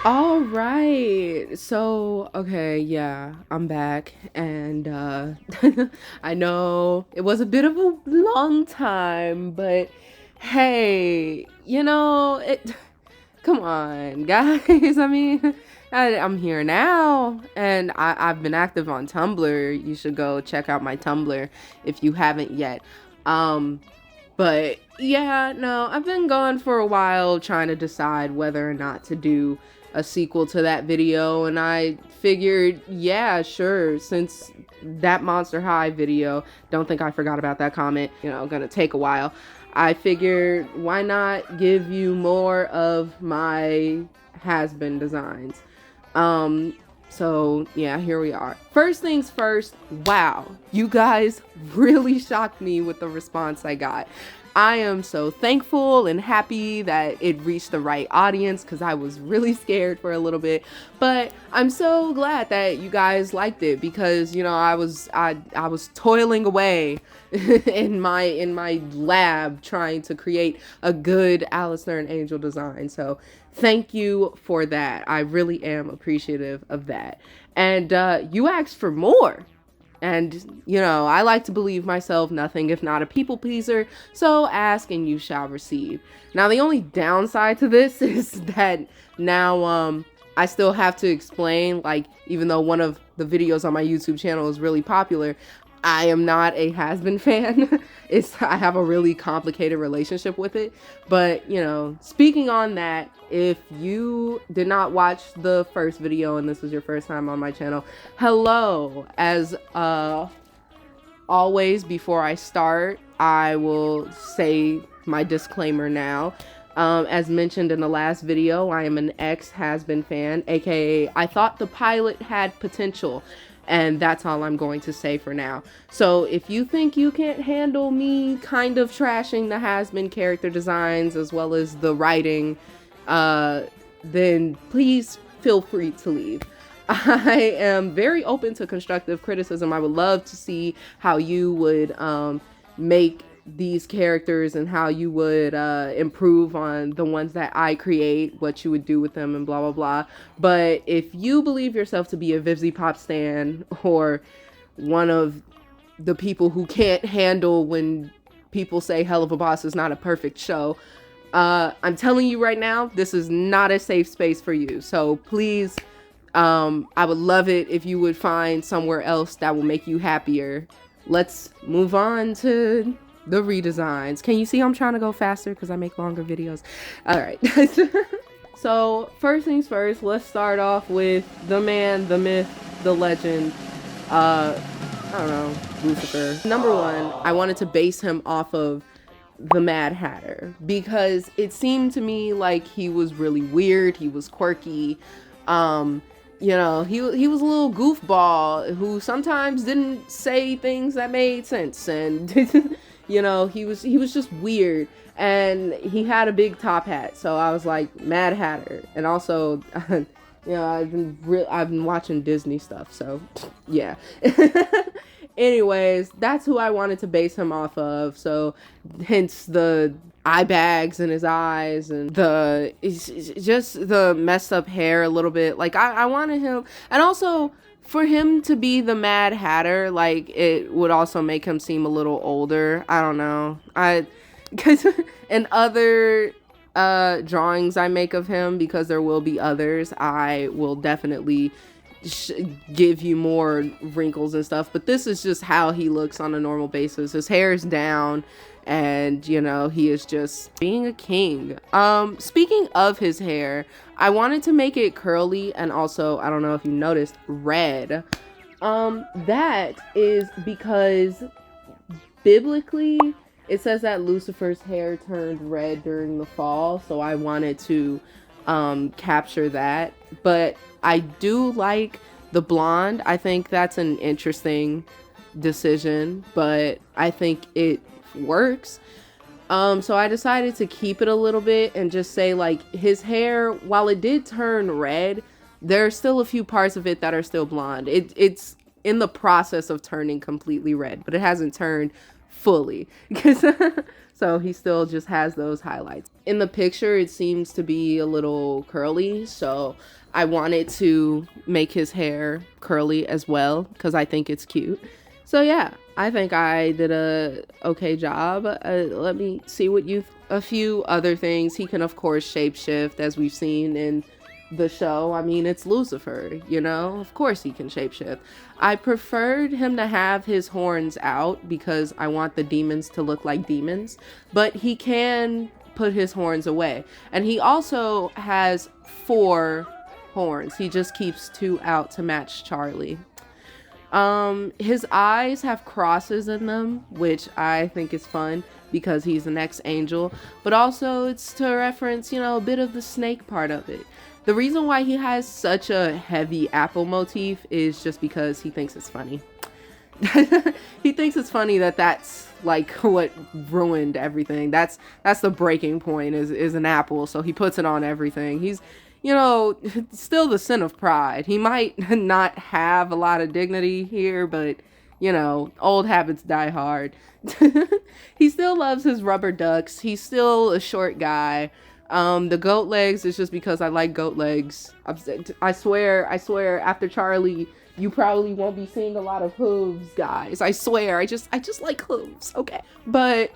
All right. So, okay, yeah, I'm back. And I know it was a bit of a long time, but hey, come on, guys. I mean, I'm here now, and I've been active on Tumblr. You should go check out my Tumblr if you haven't yet. Um, but yeah, no, I've been gone for a while trying to decide whether or not to do a sequel to that video, and I figured, yeah, sure, since that Monster High video, don't think I forgot about that comment, gonna take a while. I figured, why not give you more of my Hazbin designs? So yeah, here we are. First things first, wow, you guys really shocked me with the response I got. I am so thankful and happy that it reached the right audience because I was really scared for a little bit. But I'm so glad that you guys liked it because I was toiling away in my lab trying to create a good Alistair and Angel design. So thank you for that. I really am appreciative of that. And you asked for more. And, I like to believe myself nothing if not a people pleaser, so ask and you shall receive. Now, the only downside to this is that now, I still have to explain, like, even though one of the videos on my YouTube channel is really popular, I am not a Hazbin fan. I have a really complicated relationship with it. But, speaking on that, if you did not watch the first video and this was your first time on my channel, hello. As always, before I start, I will say my disclaimer now. As mentioned in the last video, I am an ex-Hazbin fan, aka I thought the pilot had potential. And that's all I'm going to say for now. So if you think you can't handle me kind of trashing the Hazbin character designs as well as the writing, then please feel free to leave. I am very open to constructive criticism. I would love to see how you would make these characters and how you would improve on the ones that I create, what you would do with them and blah blah blah. But if you believe yourself to be a Vivzy Pop stan or one of the people who can't handle when people say Hell of a Boss is not a perfect show, I'm telling you right now, this is not a safe space for you. So please, I would love it if you would find somewhere else that will make you happier. Let's move on to the redesigns. Can you see I'm trying to go faster because I make longer videos? All right. So first things first, let's start off with the man, the myth, the legend, I don't know, Lucifer. Number one, I wanted to base him off of the Mad Hatter because it seemed to me like he was really weird. He was quirky. He was a little goofball who sometimes didn't say things that made sense, and he was just weird, and he had a big top hat, so I was like Mad Hatter. And also I've been watching Disney stuff, so yeah. Anyways, that's who I wanted to base him off of, so hence the eye bags in his eyes and it's just the messed up hair a little bit. Like I wanted him, and also for him to be the Mad Hatter, like it would also make him seem a little older. I don't know. Because in other drawings I make of him, because there will be others, I will definitely give you more wrinkles and stuff, but this is just how he looks on a normal basis. His hair is down, and he is just being a king. Speaking of his hair, I wanted to make it curly, and also, I don't know if you noticed, red. That is because biblically it says that Lucifer's hair turned red during the fall, so I wanted to capture that. But I do like the blonde. I think that's an interesting decision, but I think it works. So I decided to keep it a little bit and just say, like, his hair, while it did turn red, there's still a few parts of it that are still blonde. It's in the process of turning completely red, but it hasn't turned fully. So he still just has those highlights. In the picture, it seems to be a little curly, so I wanted to make his hair curly as well because I think it's cute. So yeah, I think I did a okay job. Let me see what a few other things. He can of course shapeshift, as we've seen in the show. I mean, it's Lucifer, you know? Of course he can shapeshift. I preferred him to have his horns out because I want the demons to look like demons, but he can put his horns away. And he also has 4 horns. He just keeps 2 out to match Charlie. His eyes have crosses in them, which I think is fun because he's an ex-angel, but also it's to reference, you know, a bit of the snake part of it. The reason why he has such a heavy apple motif is just because he thinks it's funny. He thinks it's funny that's like what ruined everything. That's the breaking point is an apple, so he puts it on everything. He's, you know, still the sin of pride. He might not have a lot of dignity here, but, you know, old habits die hard. He still loves his rubber ducks. He's still a short guy. The goat legs is just because I like goat legs. I swear, after Charlie, you probably won't be seeing a lot of hooves, guys. I swear, I just like hooves, okay? But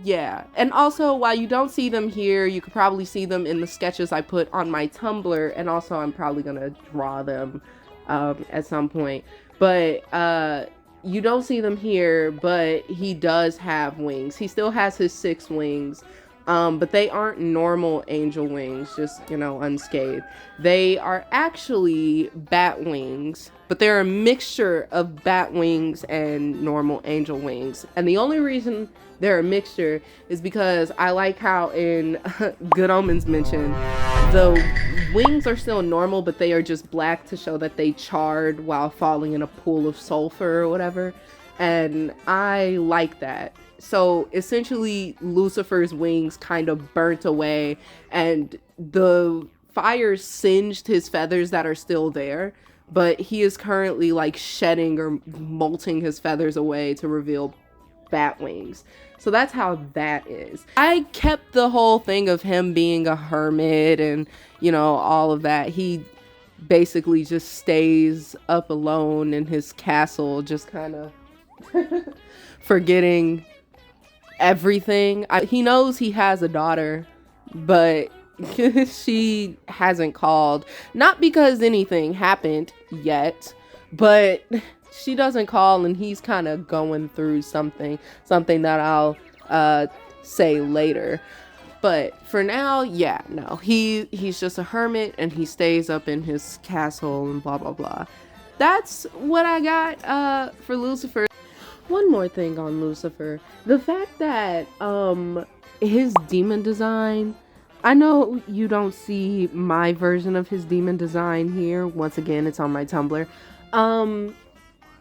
yeah, and also while you don't see them here, you could probably see them in the sketches I put on my Tumblr, and also I'm probably gonna draw them at some point. But you don't see them here, but he does have wings. He still has his 6 wings. But they aren't normal angel wings, just, you know, unscathed. They are actually bat wings, but they're a mixture of bat wings and normal angel wings. And the only reason they're a mixture is because I like how in Good Omens mentioned, the wings are still normal, but they are just black to show that they charred while falling in a pool of sulfur or whatever. And I like that. So essentially Lucifer's wings kind of burnt away and the fire singed his feathers that are still there, but he is currently like shedding or molting his feathers away to reveal bat wings. So that's how that is. I kept the whole thing of him being a hermit and, you know, all of that. He basically just stays up alone in his castle, just kind of forgetting everything. He knows he has a daughter, but she hasn't called. Not because anything happened yet, but she doesn't call, and he's kind of going through something that I'll say later. But for now, yeah, no, he's just a hermit, and he stays up in his castle and blah blah blah. That's what I got for Lucifer. One more thing on Lucifer. The fact that his demon design, I know you don't see my version of his demon design here. Once again, it's on my Tumblr.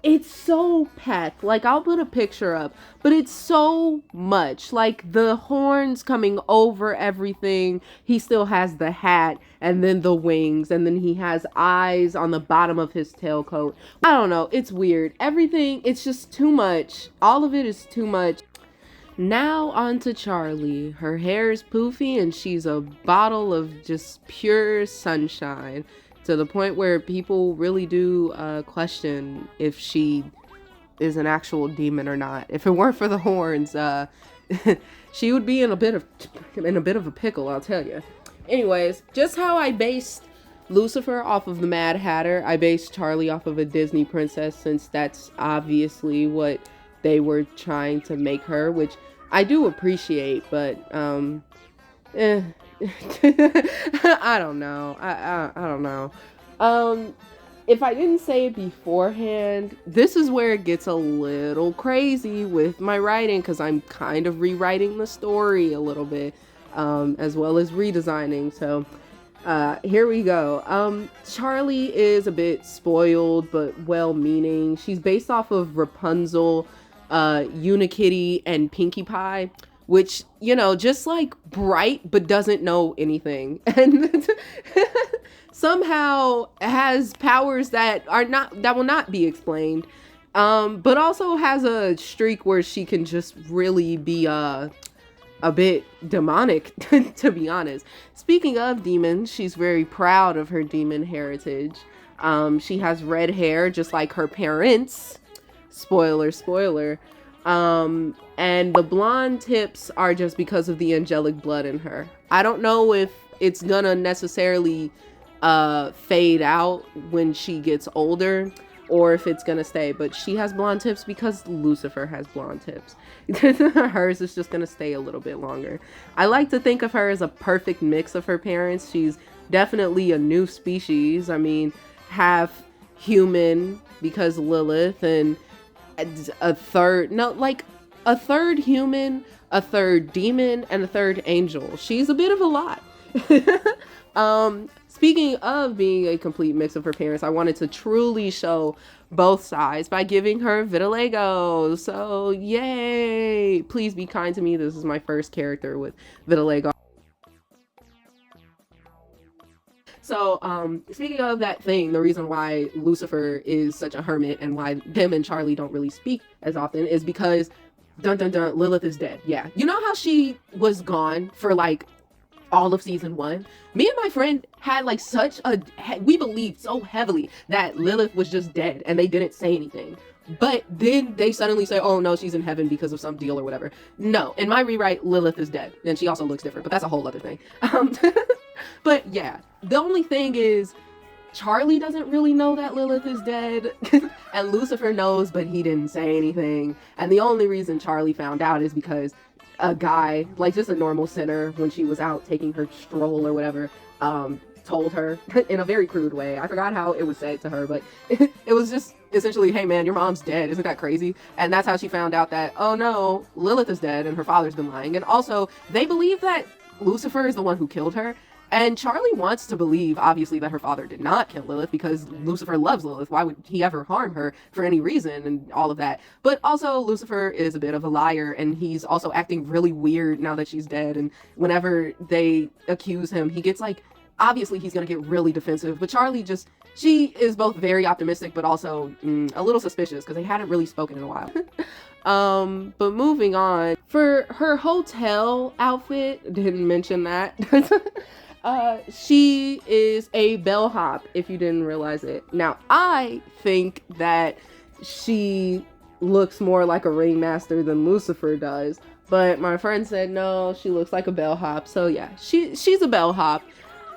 It's so packed. Like, I'll put a picture up, but it's so much. Like, the horns coming over everything. He still has the hat and then the wings, and then he has eyes on the bottom of his tailcoat. I don't know. It's weird. Everything, it's just too much. All of it is too much. Now on to Charlie. Her hair is poofy and she's a bottle of just pure sunshine. To the point where people really do question if she is an actual demon or not. If it weren't for the horns, she would be in a bit of a pickle, I'll tell you. Anyways, just how I based Lucifer off of the Mad Hatter, I based Charlie off of a Disney princess, since that's obviously what they were trying to make her, which I do appreciate, but I don't know. I don't know. If I didn't say it beforehand, this is where it gets a little crazy with my writing, because I'm kind of rewriting the story a little bit, as well as redesigning. So here we go. Charlie is a bit spoiled but well-meaning. She's based off of Rapunzel, Unikitty, and Pinkie Pie, which, you know, just like bright but doesn't know anything, and somehow has powers that will not be explained. But also has a streak where she can just really be a bit demonic, to be honest. Speaking of demons, she's very proud of her demon heritage. She has red hair just like her parents. Spoiler, spoiler. And the blonde tips are just because of the angelic blood in her. I don't know if it's gonna necessarily fade out when she gets older, or if it's gonna stay, but she has blonde tips because Lucifer has blonde tips. Hers is just gonna stay a little bit longer. I like to think of her as a perfect mix of her parents. She's definitely a new species. I mean, half human because Lilith, and a third human, a third demon, and a third angel. She's a bit of a lot. Speaking of being a complete mix of her parents, I wanted to truly show both sides by giving her vitiligo. So yay! Please be kind to me. This is my first character with vitiligo. So, speaking of that thing, the reason why Lucifer is such a hermit and why him and Charlie don't really speak as often is because, dun dun dun, Lilith is dead. Yeah. You know how she was gone for like all of season 1? Me and my friend had like we believed so heavily that Lilith was just dead and they didn't say anything. But then they suddenly say, oh no, she's in heaven because of some deal or whatever. No, in my rewrite, Lilith is dead. And she also looks different, but that's a whole other thing. But yeah, the only thing is Charlie doesn't really know that Lilith is dead. And Lucifer knows, but he didn't say anything. And the only reason Charlie found out is because a guy, like just a normal sinner, when she was out taking her stroll or whatever, told her in a very crude way. I forgot how it was said to her, but it was just essentially, hey man, your mom's dead. Isn't that crazy? And that's how she found out that, oh no, Lilith is dead and her father's been lying. And also, they believe that Lucifer is the one who killed her. And Charlie wants to believe, obviously, that her father did not kill Lilith because Lucifer loves Lilith. Why would he ever harm her for any reason and all of that? But also, Lucifer is a bit of a liar, and he's also acting really weird now that she's dead. And whenever they accuse him, he gets like, obviously he's going to get really defensive. But Charlie she is both very optimistic, but also a little suspicious because they hadn't really spoken in a while. But moving on, for her hotel outfit, didn't mention that. She is a bellhop, if you didn't realize it. Now, I think that she looks more like a ringmaster than Lucifer does, but my friend said no, she looks like a bellhop. So yeah, she's a bellhop.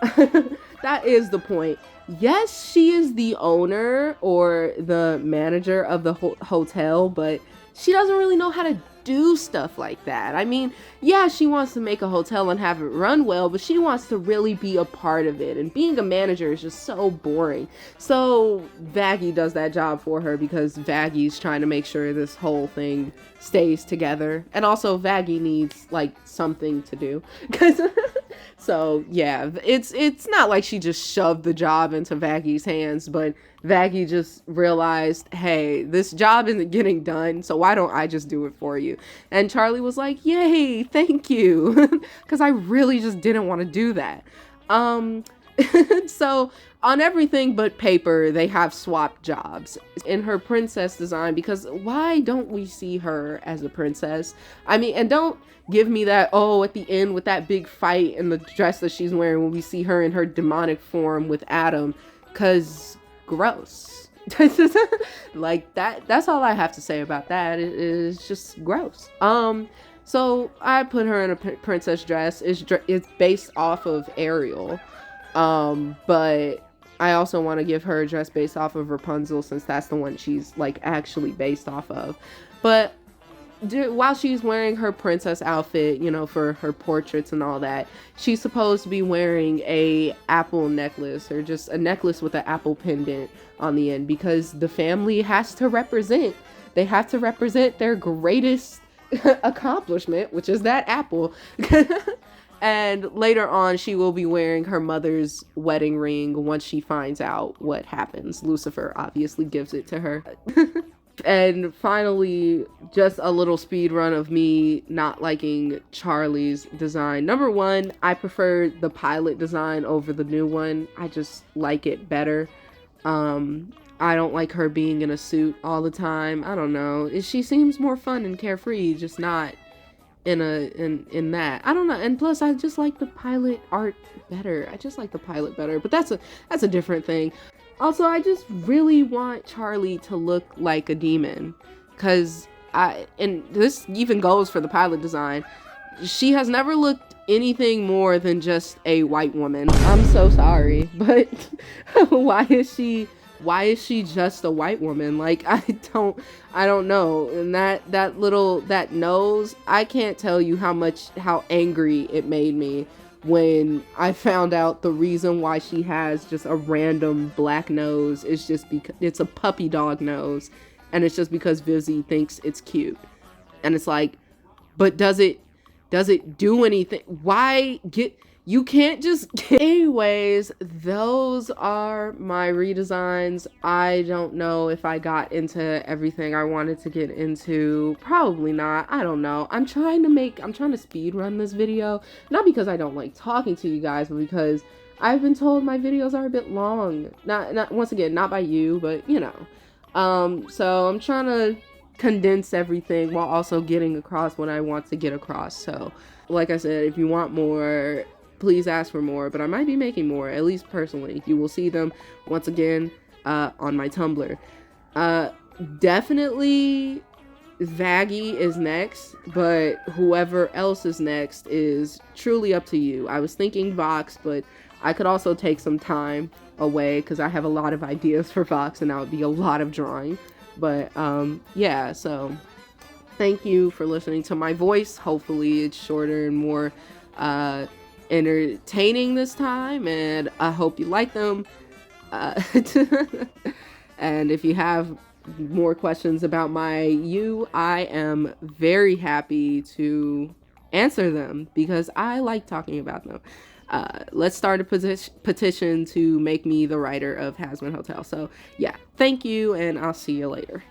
That is the point. Yes, she is the owner or the manager of the hotel, but she doesn't really know how to do stuff like that. I mean, yeah, she wants to make a hotel and have it run well, but she wants to really be a part of it. And being a manager is just so boring. So Vaggie does that job for her because Vaggie's trying to make sure this whole thing stays together. And also Vaggie needs like something to do. So yeah, it's not like she just shoved the job into Vaggie's hands, but Vaggie just realized, hey, this job isn't getting done, so why don't I just do it for you? And Charlie was like, yay, thank you, because I really just didn't want to do that. So on everything but paper, they have swapped jobs. In her princess design, because why don't we see her as a princess? I mean, and don't give me that, oh, at the end with that big fight and the dress that she's wearing when we see her in her demonic form with Adam, because gross. Like that's all I have to say about that. It is just gross. So I put her in a princess dress. It's based off of Ariel, but I also want to give her a dress based off of Rapunzel, since that's the one she's like actually based off of. But while she's wearing her princess outfit, you know, for her portraits and all that, she's supposed to be wearing a apple necklace, or just a necklace with an apple pendant on the end, because the family has to represent. They have to represent their greatest accomplishment, which is that apple. And later on, she will be wearing her mother's wedding ring once she finds out what happens. Lucifer obviously gives it to her. And finally, just a little speed run of me not liking Charlie's design. Number one, I prefer the pilot design over the new one. I just like it better. I don't like her being in a suit all the time. I don't know. She seems more fun and carefree, just not in that. I don't know. And plus I just like the pilot art better. I just like the pilot better. But that's a different thing. Also, I just really want Charlie to look like a demon. Cause and this even goes for the pilot design. She has never looked anything more than just a white woman. I'm so sorry, but why is she just a white woman? Like, I don't know. And that nose, I can't tell you how angry it made me when I found out the reason why she has just a random black nose is just because it's a puppy dog nose, and it's just because Vizzy thinks it's cute. And it's like, but does it do anything? You can't just anyways, those are my redesigns. I don't know if I got into everything I wanted to get into. Probably not. I don't know. I'm trying to speed run this video, not because I don't like talking to you guys, but because I've been told my videos are a bit long. Not once again, not by you, but you know. So I'm trying to condense everything while also getting across what I want to get across. So like I said, if you want more, please ask for more, but I might be making more, at least personally. You will see them once again on my Tumblr. Definitely Vaggie is next, but whoever else is next is truly up to you. I was thinking Vox, but I could also take some time away because I have a lot of ideas for Vox, and that would be a lot of drawing. But yeah, so thank you for listening to my voice. Hopefully it's shorter and more entertaining this time, and I hope you like them. And if you have more questions about I am very happy to answer them because I like talking about them. Let's start a petition to make me the writer of Hazbin Hotel. So yeah, thank you, and I'll see you later.